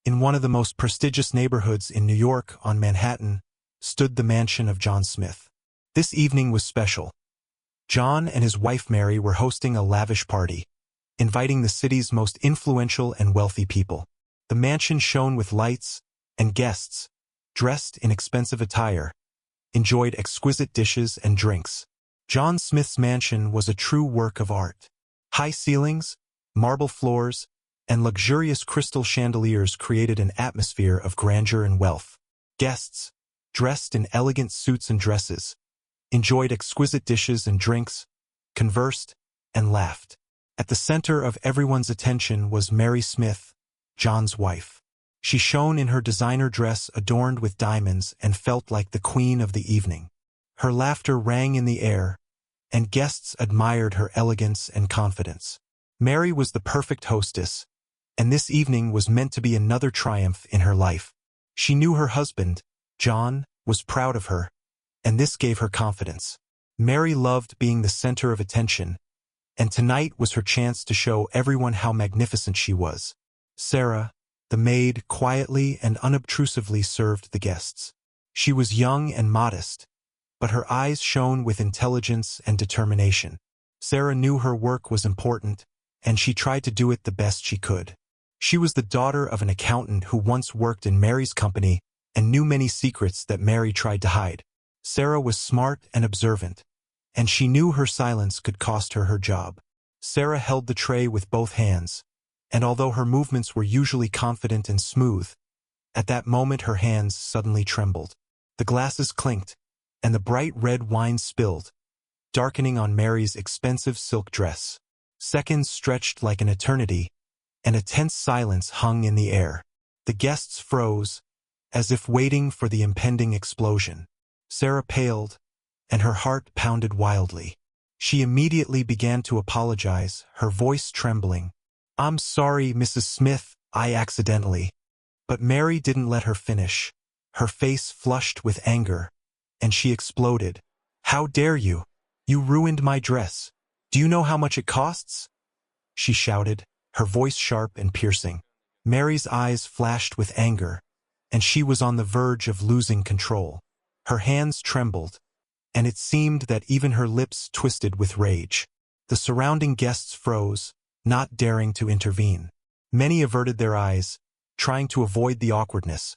In one of the most prestigious neighborhoods in New York on Manhattan stood the mansion of John Smith. This evening was special. John and his wife Mary were hosting a lavish party, inviting the city's most influential and wealthy people. The mansion shone with lights, and guests, dressed in expensive attire, enjoyed exquisite dishes and drinks. John Smith's mansion was a true work of art. High ceilings, marble floors, and luxurious crystal chandeliers created an atmosphere of grandeur and wealth. Guests, dressed in elegant suits and dresses, enjoyed exquisite dishes and drinks, conversed, and laughed. At the center of everyone's attention was Mary Smith, John's wife. She shone in her designer dress adorned with diamonds and felt like the queen of the evening. Her laughter rang in the air, and guests admired her elegance and confidence. Mary was the perfect hostess, and this evening was meant to be another triumph in her life. She knew her husband, John, was proud of her, and this gave her confidence. Mary loved being the center of attention, and tonight was her chance to show everyone how magnificent she was. Sarah, the maid, quietly and unobtrusively served the guests. She was young and modest, but her eyes shone with intelligence and determination. Sarah knew her work was important, and she tried to do it the best she could. She was the daughter of an accountant who once worked in Mary's company and knew many secrets that Mary tried to hide. Sarah was smart and observant, and she knew her silence could cost her her job. Sarah held the tray with both hands, and although her movements were usually confident and smooth, at that moment her hands suddenly trembled. The glasses clinked, and the bright red wine spilled, darkening on Mary's expensive silk dress. Seconds stretched like an eternity, and a tense silence hung in the air. The guests froze, as if waiting for the impending explosion. Sarah paled, and her heart pounded wildly. She immediately began to apologize, her voice trembling. "I'm sorry, Mrs. Smith, I accidentally." But Mary didn't let her finish. Her face flushed with anger, and she exploded. "How dare you? You ruined my dress. Do you know how much it costs?" she shouted, her voice sharp and piercing. Mary's eyes flashed with anger, and she was on the verge of losing control. Her hands trembled, and it seemed that even her lips twisted with rage. The surrounding guests froze, not daring to intervene. Many averted their eyes, trying to avoid the awkwardness,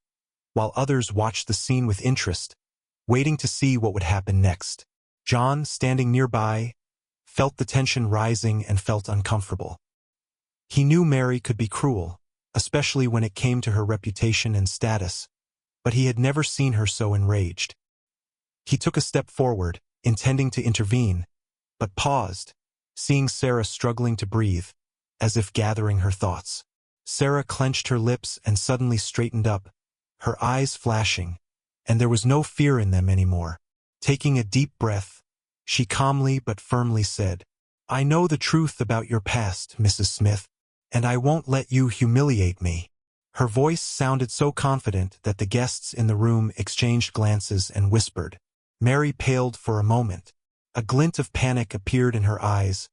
while others watched the scene with interest, waiting to see what would happen next. John, standing nearby, felt the tension rising and felt uncomfortable. He knew Mary could be cruel, especially when it came to her reputation and status, but he had never seen her so enraged. He took a step forward, intending to intervene, but paused, seeing Sarah struggling to breathe, as if gathering her thoughts. Sarah clenched her lips and suddenly straightened up, her eyes flashing, and there was no fear in them anymore. Taking a deep breath, she calmly but firmly said, "I know the truth about your past, Mrs. Smith, and I won't let you humiliate me." Her voice sounded so confident that the guests in the room exchanged glances and whispered. Mary paled for a moment. A glint of panic appeared in her eyes,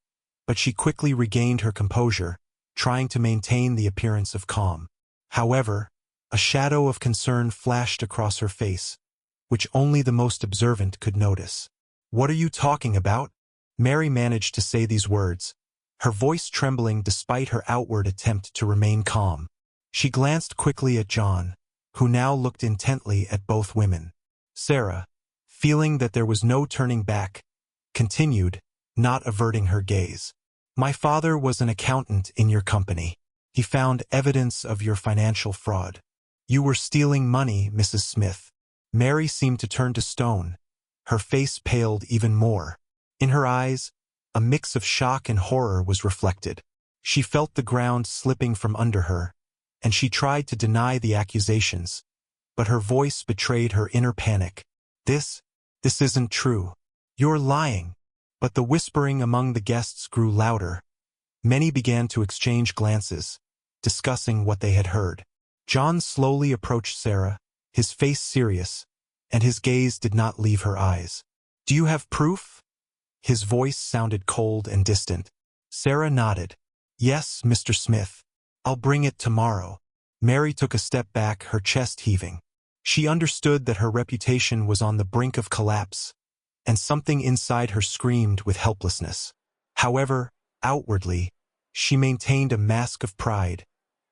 but she quickly regained her composure, trying to maintain the appearance of calm. However, a shadow of concern flashed across her face, which only the most observant could notice. "What are you talking about?" Mary managed to say these words, her voice trembling despite her outward attempt to remain calm. She glanced quickly at John, who now looked intently at both women. Sarah, feeling that there was no turning back, continued, not averting her gaze. "My father was an accountant in your company. He found evidence of your financial fraud. You were stealing money, Mrs. Smith." Mary seemed to turn to stone. Her face paled even more. In her eyes, a mix of shock and horror was reflected. She felt the ground slipping from under her, and she tried to deny the accusations, but her voice betrayed her inner panic. This isn't true. You're lying." But the whispering among the guests grew louder. Many began to exchange glances, discussing what they had heard. John slowly approached Sarah, his face serious, and his gaze did not leave her eyes. "Do you have proof?" His voice sounded cold and distant. Sarah nodded. "Yes, Mr. Smith. I'll bring it tomorrow." Mary took a step back, her chest heaving. She understood that her reputation was on the brink of collapse, and something inside her screamed with helplessness. However, outwardly, she maintained a mask of pride,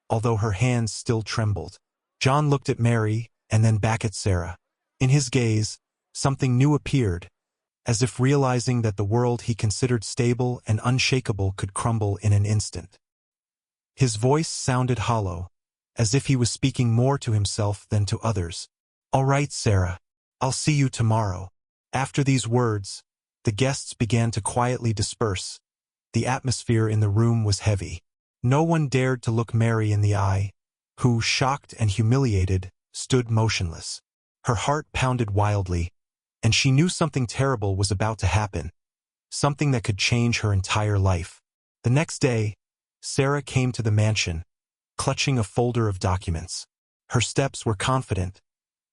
although her hands still trembled. John looked at Mary, and then back at Sarah. In his gaze, something new appeared, as if realizing that the world he considered stable and unshakable could crumble in an instant. His voice sounded hollow, as if he was speaking more to himself than to others. "All right, Sarah. I'll see you tomorrow." After these words, the guests began to quietly disperse. The atmosphere in the room was heavy. No one dared to look Mary in the eye, who, shocked and humiliated, stood motionless. Her heart pounded wildly, and she knew something terrible was about to happen, something that could change her entire life. The next day, Sarah came to the mansion, clutching a folder of documents. Her steps were confident,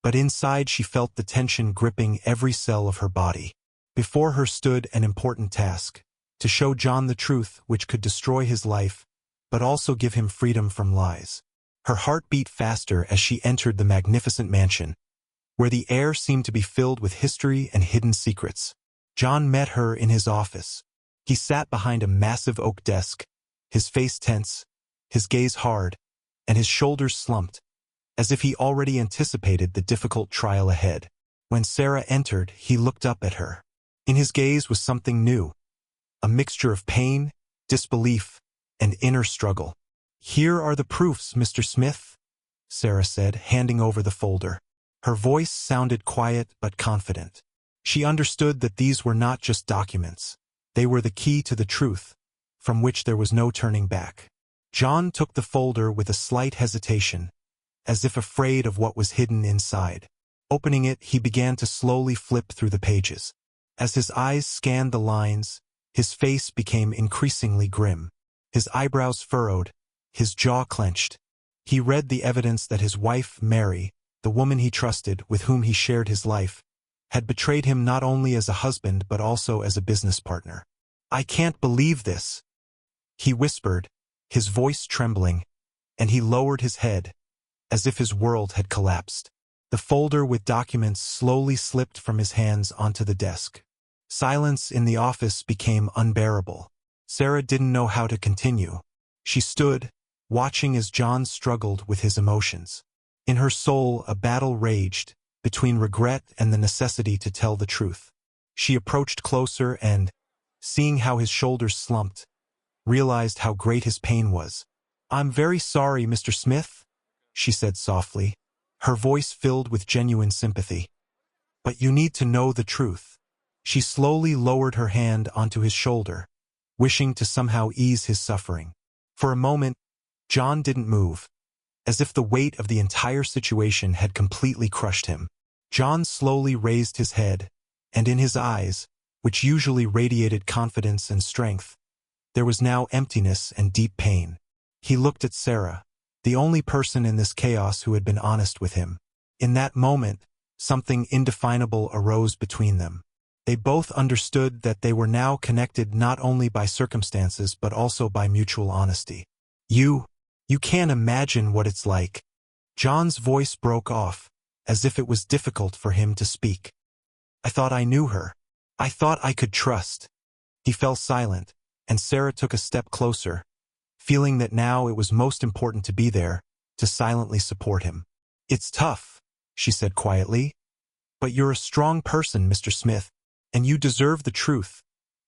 but inside she felt the tension gripping every cell of her body. Before her stood an important task, to show John the truth which could destroy his life, but also give him freedom from lies. Her heart beat faster as she entered the magnificent mansion, where the air seemed to be filled with history and hidden secrets. John met her in his office. He sat behind a massive oak desk, his face tense, his gaze hard, and his shoulders slumped, as if he already anticipated the difficult trial ahead. When Sarah entered, he looked up at her. In his gaze was something new, a mixture of pain, disbelief, and inner struggle. "Here are the proofs, Mr. Smith," Sarah said, handing over the folder. Her voice sounded quiet but confident. She understood that these were not just documents. They were the key to the truth, from which there was no turning back. John took the folder with a slight hesitation, as if afraid of what was hidden inside. Opening it, he began to slowly flip through the pages. As his eyes scanned the lines, his face became increasingly grim. His eyebrows furrowed, his jaw clenched. He read the evidence that his wife, Mary, the woman he trusted, with whom he shared his life, had betrayed him not only as a husband but also as a business partner. "I can't believe this," he whispered, his voice trembling, and he lowered his head, as if his world had collapsed. The folder with documents slowly slipped from his hands onto the desk. Silence in the office became unbearable. Sarah didn't know how to continue. She stood, watching as John struggled with his emotions. In her soul, a battle raged, between regret and the necessity to tell the truth. She approached closer and, seeing how his shoulders slumped, realized how great his pain was. "I'm very sorry, Mr. Smith," she said softly, her voice filled with genuine sympathy. "But you need to know the truth." She slowly lowered her hand onto his shoulder, wishing to somehow ease his suffering. For a moment, John didn't move, as if the weight of the entire situation had completely crushed him. John slowly raised his head, and in his eyes, which usually radiated confidence and strength, there was now emptiness and deep pain. He looked at Sarah, the only person in this chaos who had been honest with him. In that moment, something indefinable arose between them. They both understood that they were now connected not only by circumstances but also by mutual honesty. You can't imagine what it's like." John's voice broke off, as if it was difficult for him to speak. "I thought I knew her. I thought I could trust." He fell silent, and Sarah took a step closer, feeling that now it was most important to be there, to silently support him. "It's tough," she said quietly, "but you're a strong person, Mr. Smith, and you deserve the truth,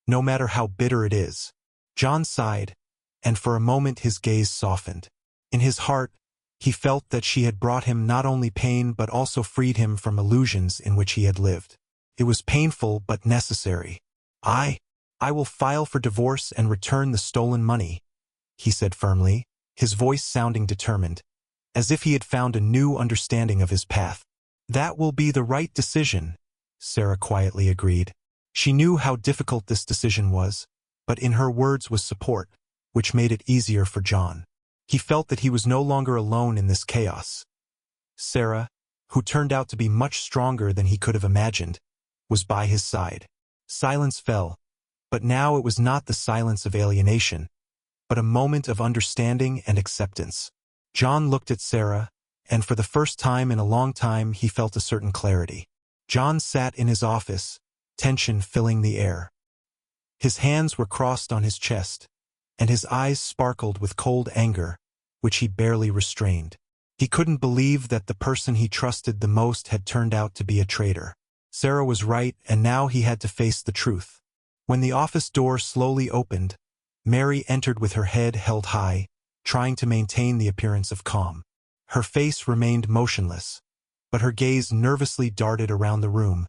no matter how bitter it is." John sighed, and for a moment his gaze softened. In his heart, he felt that she had brought him not only pain but also freed him from illusions in which he had lived. It was painful but necessary. I will file for divorce and return the stolen money," he said firmly, his voice sounding determined, as if he had found a new understanding of his path. "That will be the right decision," Sarah quietly agreed. She knew how difficult this decision was, but in her words was support, which made it easier for John. He felt that he was no longer alone in this chaos. Sarah, who turned out to be much stronger than he could have imagined, was by his side. Silence fell, but now it was not the silence of alienation, but a moment of understanding and acceptance. John looked at Sarah, and for the first time in a long time he felt a certain clarity. John sat in his office, tension filling the air. His hands were crossed on his chest, and his eyes sparkled with cold anger, which he barely restrained. He couldn't believe that the person he trusted the most had turned out to be a traitor. Sarah was right, and now he had to face the truth. When the office door slowly opened, Mary entered with her head held high, trying to maintain the appearance of calm. Her face remained motionless, but her gaze nervously darted around the room,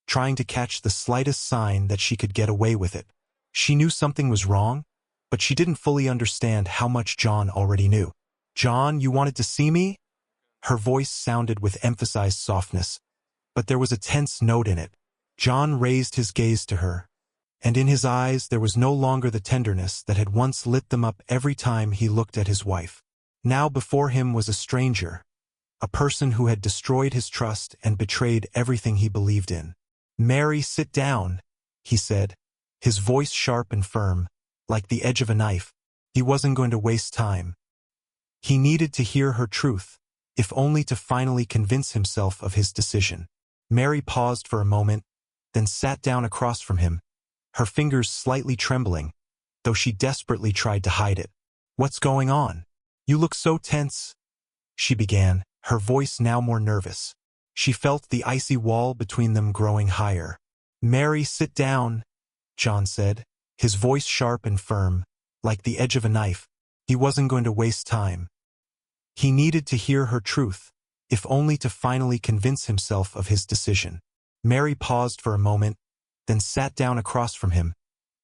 trying to catch the slightest sign that she could get away with it. She knew something was wrong, but she didn't fully understand how much John already knew. "John, you wanted to see me?" Her voice sounded with emphasized softness, but there was a tense note in it. John raised his gaze to her, and in his eyes there was no longer the tenderness that had once lit them up every time he looked at his wife. Now before him was a stranger, a person who had destroyed his trust and betrayed everything he believed in. "Mary, sit down," he said, his voice sharp and firm, like the edge of a knife. He wasn't going to waste time. He needed to hear her truth, if only to finally convince himself of his decision. Mary paused for a moment, then sat down across from him, her fingers slightly trembling, though she desperately tried to hide it. "What's going on? You look so tense," she began, her voice now more nervous. She felt the icy wall between them growing higher. "Mary, sit down," John said, his voice sharp and firm, like the edge of a knife. He wasn't going to waste time. He needed to hear her truth, if only to finally convince himself of his decision. Mary paused for a moment, then sat down across from him,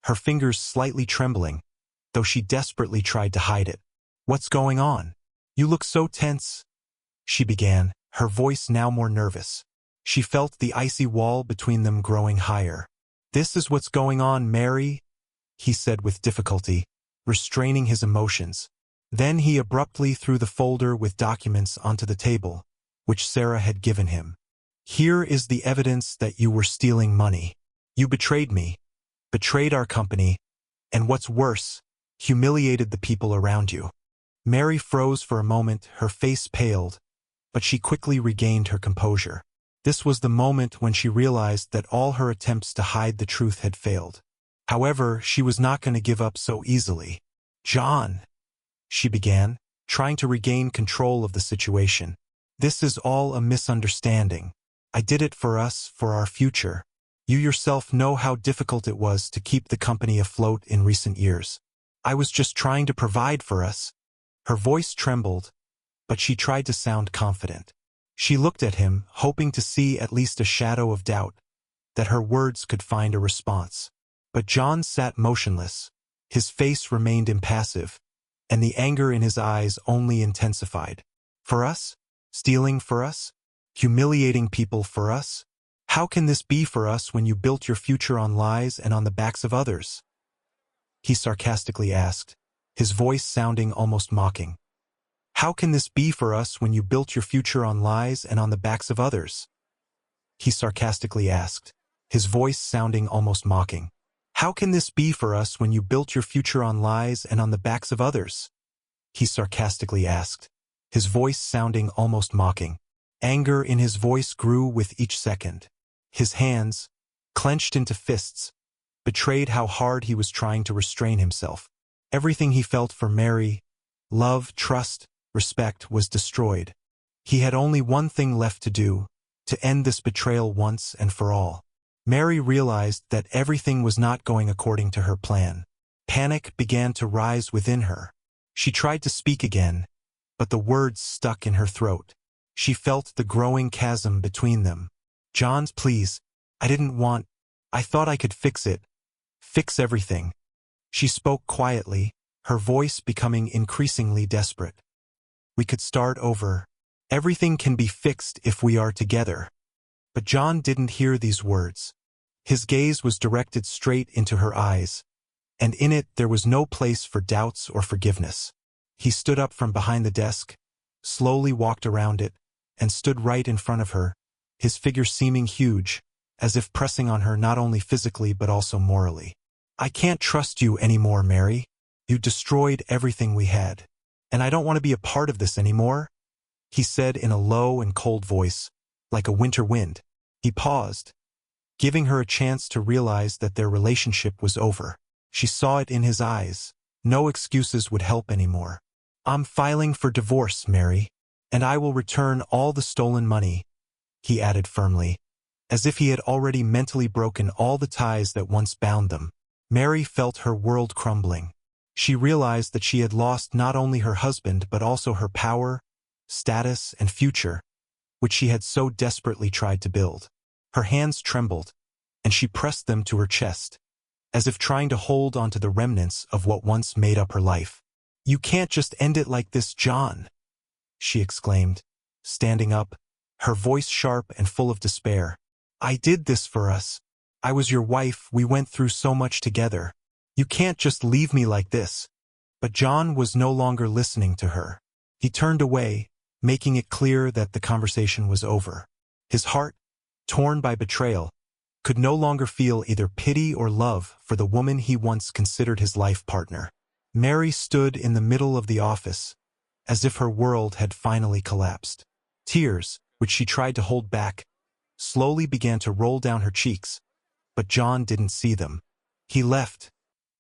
her fingers slightly trembling, though she desperately tried to hide it. "What's going on? You look so tense," she began, her voice now more nervous. She felt the icy wall between them growing higher. "This is what's going on, Mary," he said with difficulty, restraining his emotions. Then he abruptly threw the folder with documents onto the table, which Sarah had given him. "Here is the evidence that you were stealing money. You betrayed me, betrayed our company, and what's worse, humiliated the people around you." Mary froze for a moment, her face paled, but she quickly regained her composure. This was the moment when she realized that all her attempts to hide the truth had failed. However, she was not going to give up so easily. "John," she began, trying to regain control of the situation. "This is all a misunderstanding. I did it for us, for our future. You yourself know how difficult it was to keep the company afloat in recent years. I was just trying to provide for us." Her voice trembled, but she tried to sound confident. She looked at him, hoping to see at least a shadow of doubt, that her words could find a response. But John sat motionless, his face remained impassive, and the anger in his eyes only intensified. "For us? Stealing for us? Humiliating people for us? How can this be for us when you built your future on lies and on the backs of others?" he sarcastically asked, his voice sounding almost mocking. "How can this be for us when you built your future on lies and on the backs of others?" he sarcastically asked, his voice sounding almost mocking. "How can this be for us when you built your future on lies and on the backs of others?" he sarcastically asked, his voice sounding almost mocking. Anger in his voice grew with each second. His hands, clenched into fists, betrayed how hard he was trying to restrain himself. Everything he felt for Mary, love, trust, respect, was destroyed. He had only one thing left to do, to end this betrayal once and for all. Mary realized that everything was not going according to her plan. Panic began to rise within her. She tried to speak again, but the words stuck in her throat. She felt the growing chasm between them. "John, please, I thought I could fix it. Fix everything." She spoke quietly, her voice becoming increasingly desperate. "We could start over. Everything can be fixed if we are together." But John didn't hear these words. His gaze was directed straight into her eyes, and in it there was no place for doubts or forgiveness. He stood up from behind the desk, slowly walked around it, and stood right in front of her, his figure seeming huge, as if pressing on her not only physically but also morally. "I can't trust you anymore, Mary. You destroyed everything we had. And I don't want to be a part of this anymore, he said in a low and cold voice, like a winter wind. He paused, giving her a chance to realize that their relationship was over. She saw it in his eyes. No excuses would help anymore. I'm filing for divorce, Mary, and I will return all the stolen money, he added firmly, as if he had already mentally broken all the ties that once bound them. Mary felt her world crumbling. She realized that she had lost not only her husband but also her power, status, and future, which she had so desperately tried to build. Her hands trembled, and she pressed them to her chest, as if trying to hold onto the remnants of what once made up her life. You can't just end it like this, John, she exclaimed, standing up, her voice sharp and full of despair. I did this for us. I was your wife, we went through so much together. You can't just leave me like this. But John was no longer listening to her. He turned away, making it clear that the conversation was over. His heart, torn by betrayal, could no longer feel either pity or love for the woman he once considered his life partner. Mary stood in the middle of the office, as if her world had finally collapsed. Tears, which she tried to hold back, slowly began to roll down her cheeks, but John didn't see them. He left,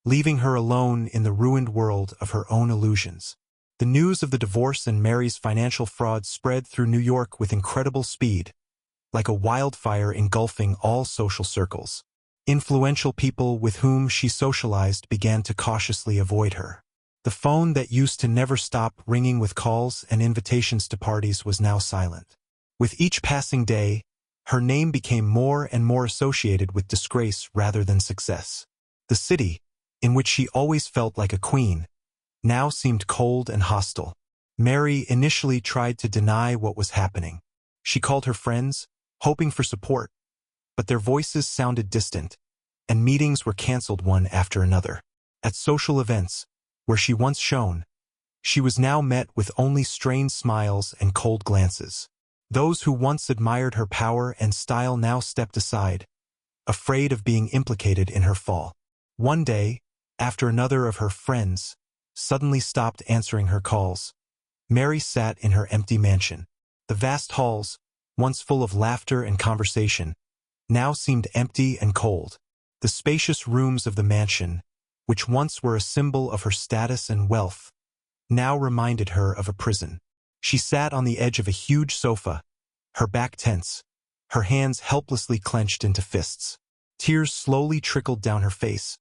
leaving her alone in the ruined world of her own illusions. The news of the divorce and Mary's financial fraud spread through New York with incredible speed, like a wildfire engulfing all social circles. Influential people with whom she socialized began to cautiously avoid her. The phone that used to never stop ringing with calls and invitations to parties was now silent. With each passing day, her name became more and more associated with disgrace rather than success. The city, in which she always felt like a queen, now seemed cold and hostile. Mary initially tried to deny what was happening. She called her friends, hoping for support, but their voices sounded distant, and meetings were canceled one after another. At social events, where she once shone, she was now met with only strained smiles and cold glances. Those who once admired her power and style now stepped aside, afraid of being implicated in her fall. One day, after another of her friends suddenly stopped answering her calls, Mary sat in her empty mansion. The vast halls, once full of laughter and conversation, now seemed empty and cold. The spacious rooms of the mansion, which once were a symbol of her status and wealth, now reminded her of a prison. She sat on the edge of a huge sofa, her back tense, her hands helplessly clenched into fists. Tears slowly trickled down her face,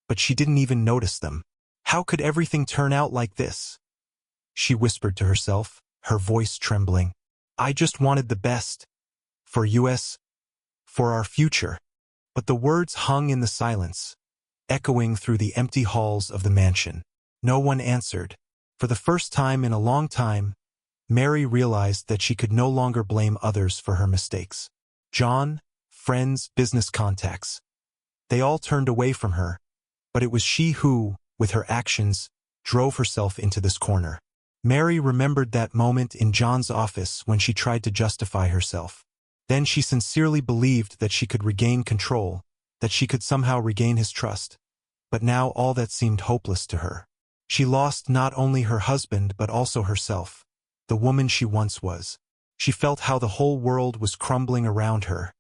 but she didn't even notice them. How could everything turn out like this? She whispered to herself, her voice trembling. I just wanted the best. For us. For our future. But the words hung in the silence, echoing through the empty halls of the mansion. No one answered. For the first time in a long time, Mary realized that she could no longer blame others for her mistakes. John, friends, business contacts. They all turned away from her, but it was she who, with her actions, drove herself into this corner. Mary remembered that moment in John's office when she tried to justify herself. Then she sincerely believed that she could regain control, that she could somehow regain his trust. But now all that seemed hopeless to her. She lost not only her husband but also herself, the woman she once was. She felt how the whole world was crumbling around her,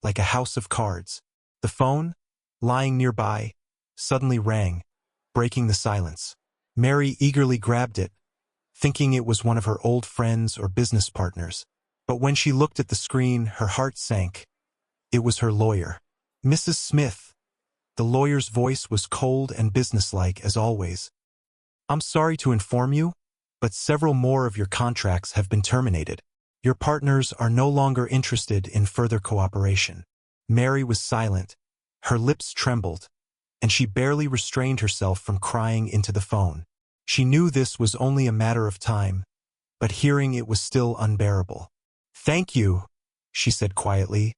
like a house of cards. The phone, lying nearby, suddenly rang, breaking the silence. Mary eagerly grabbed it, thinking it was one of her old friends or business partners. But when she looked at the screen, her heart sank. It was her lawyer. Mrs. Smith. The lawyer's voice was cold and businesslike as always. I'm sorry to inform you, but several more of your contracts have been terminated. Your partners are no longer interested in further cooperation. Mary was silent. Her lips trembled, and she barely restrained herself from crying into the phone. She knew this was only a matter of time, but hearing it was still unbearable. Thank you, she said quietly,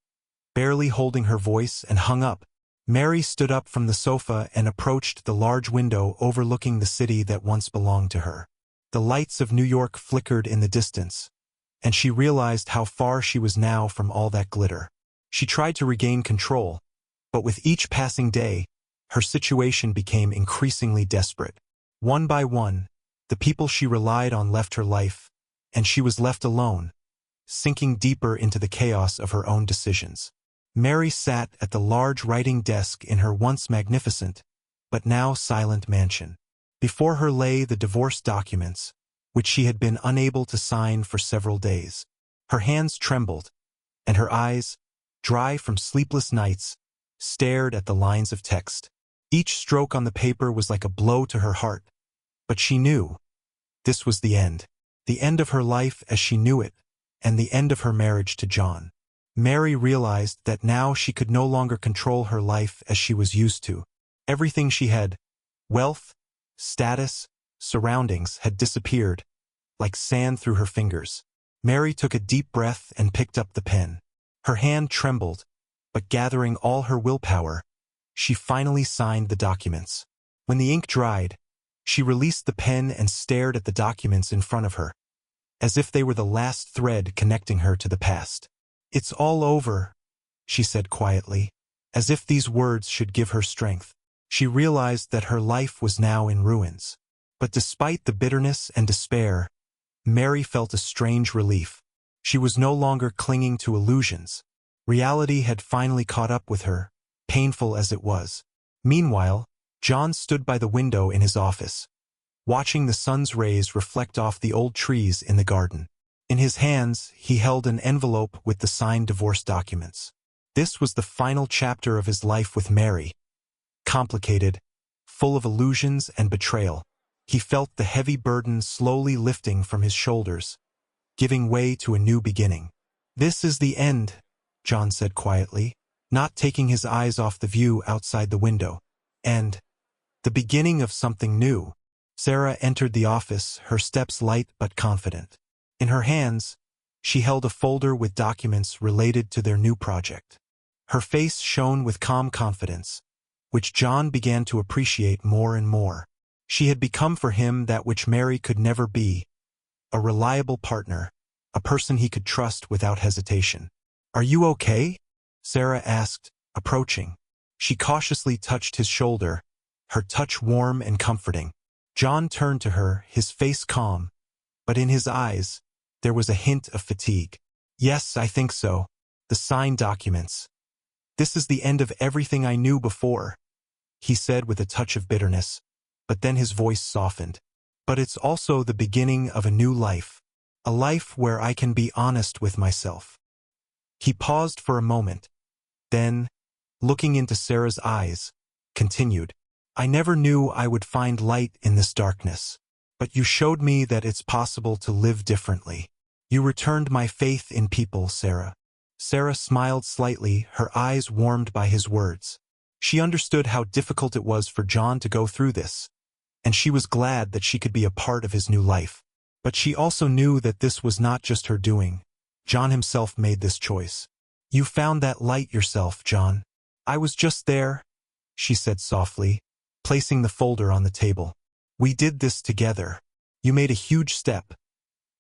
barely holding her voice, and hung up. Mary stood up from the sofa and approached the large window overlooking the city that once belonged to her. The lights of New York flickered in the distance, and she realized how far she was now from all that glitter. She tried to regain control, but with each passing day, her situation became increasingly desperate. One by one, The people she relied on left her life, and she was left alone, sinking deeper into the chaos of her own decisions. Mary sat at the large writing desk in her once magnificent, but now silent mansion. Before her lay the divorce documents, which she had been unable to sign for several days. Her hands trembled, and her eyes, dry from sleepless nights, stared at the lines of text. Each stroke on the paper was like a blow to her heart, but she knew this was the end of her life as she knew it, and the end of her marriage to John. Mary realized that now she could no longer control her life as she was used to. Everything she had, wealth, status, surroundings, had disappeared, like sand through her fingers. Mary took a deep breath and picked up the pen. Her hand trembled, but gathering all her willpower, she finally signed the documents. When the ink dried, she released the pen and stared at the documents in front of her, as if they were the last thread connecting her to the past. "It's all over," she said quietly, as if these words should give her strength. She realized that her life was now in ruins. But despite the bitterness and despair, Mary felt a strange relief. She was no longer clinging to illusions. Reality had finally caught up with her, painful as it was. Meanwhile, John stood by the window in his office, watching the sun's rays reflect off the old trees in the garden. In his hands, he held an envelope with the signed divorce documents. This was the final chapter of his life with Mary. Complicated, full of illusions and betrayal. He felt the heavy burden slowly lifting from his shoulders, giving way to a new beginning. "This is the end," John said quietly, not taking his eyes off the view outside the window. "And the beginning of something new." Sarah entered the office, her steps light but confident. In her hands, she held a folder with documents related to their new project. Her face shone with calm confidence, which John began to appreciate more and more. She had become for him that which Mary could never be, a reliable partner, a person he could trust without hesitation. "Are you okay?" Sarah asked, approaching. She cautiously touched his shoulder, her touch warm and comforting. John turned to her, his face calm, but in his eyes, there was a hint of fatigue. "Yes, I think so. The signed documents. This is the end of everything I knew before," he said with a touch of bitterness, but then his voice softened. "But it's also the beginning of a new life, a life where I can be honest with myself." He paused for a moment, then, looking into Sarah's eyes, continued, "I never knew I would find light in this darkness, but you showed me that it's possible to live differently. You returned my faith in people, Sarah." Sarah smiled slightly, her eyes warmed by his words. She understood how difficult it was for John to go through this, and she was glad that she could be a part of his new life. But she also knew that this was not just her doing. John himself made this choice. "You found that light yourself, John." "I was just there," she said softly, placing the folder on the table. "We did this together. You made a huge step.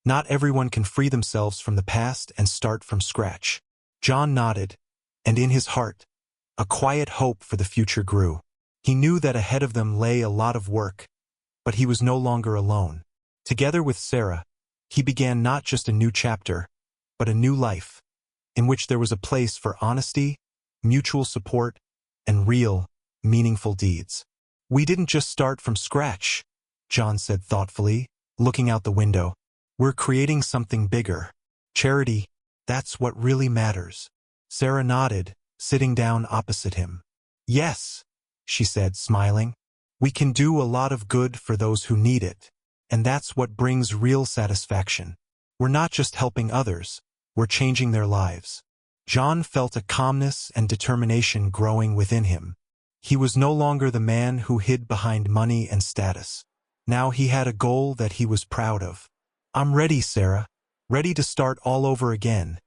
Not everyone can free themselves from the past and start from scratch." John nodded, and in his heart, a quiet hope for the future grew. He knew that ahead of them lay a lot of work, but he was no longer alone. Together with Sarah, he began not just a new chapter, but a new life, in which there was a place for honesty, mutual support, and real, meaningful deeds. "We didn't just start from scratch," John said thoughtfully, looking out the window. "We're creating something bigger. Charity, that's what really matters." Sarah nodded, sitting down opposite him. "Yes," she said, smiling. "We can do a lot of good for those who need it, and that's what brings real satisfaction. We're not just helping others, we're changing their lives." John felt a calmness and determination growing within him. He was no longer the man who hid behind money and status. Now he had a goal that he was proud of. "I'm ready, Sarah. Ready to start all over again,"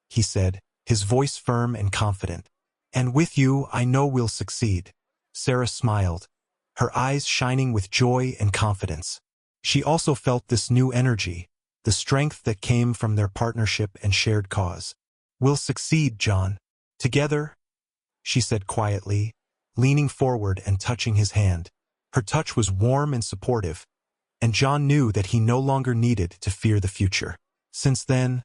he said, his voice firm and confident. "And with you, I know we'll succeed." Sarah smiled, her eyes shining with joy and confidence. She also felt this new energy, the strength that came from their partnership and shared cause. "We'll succeed, John. Together," she said quietly, leaning forward and touching his hand. Her touch was warm and supportive, and John knew that he no longer needed to fear the future. Since then,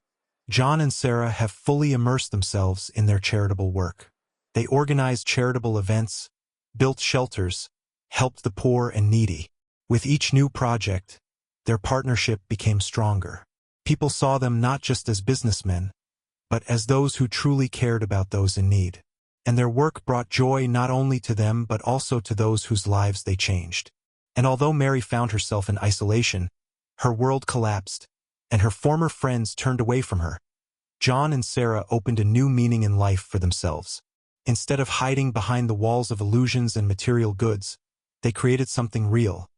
John and Sarah have fully immersed themselves in their charitable work. They organized charitable events, built shelters, helped the poor and needy. With each new project, their partnership became stronger. People saw them not just as businessmen, but as those who truly cared about those in need. And their work brought joy not only to them but also to those whose lives they changed. And although Mary found herself in isolation, her world collapsed, and her former friends turned away from her. John and Sarah opened a new meaning in life for themselves. Instead of hiding behind the walls of illusions and material goods, they created something real,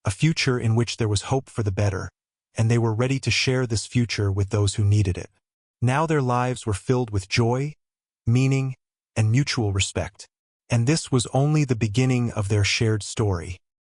a future in which there was hope for the better, and they were ready to share this future with those who needed it. Now their lives were filled with joy, meaning, and mutual respect. And this was only the beginning of their shared story.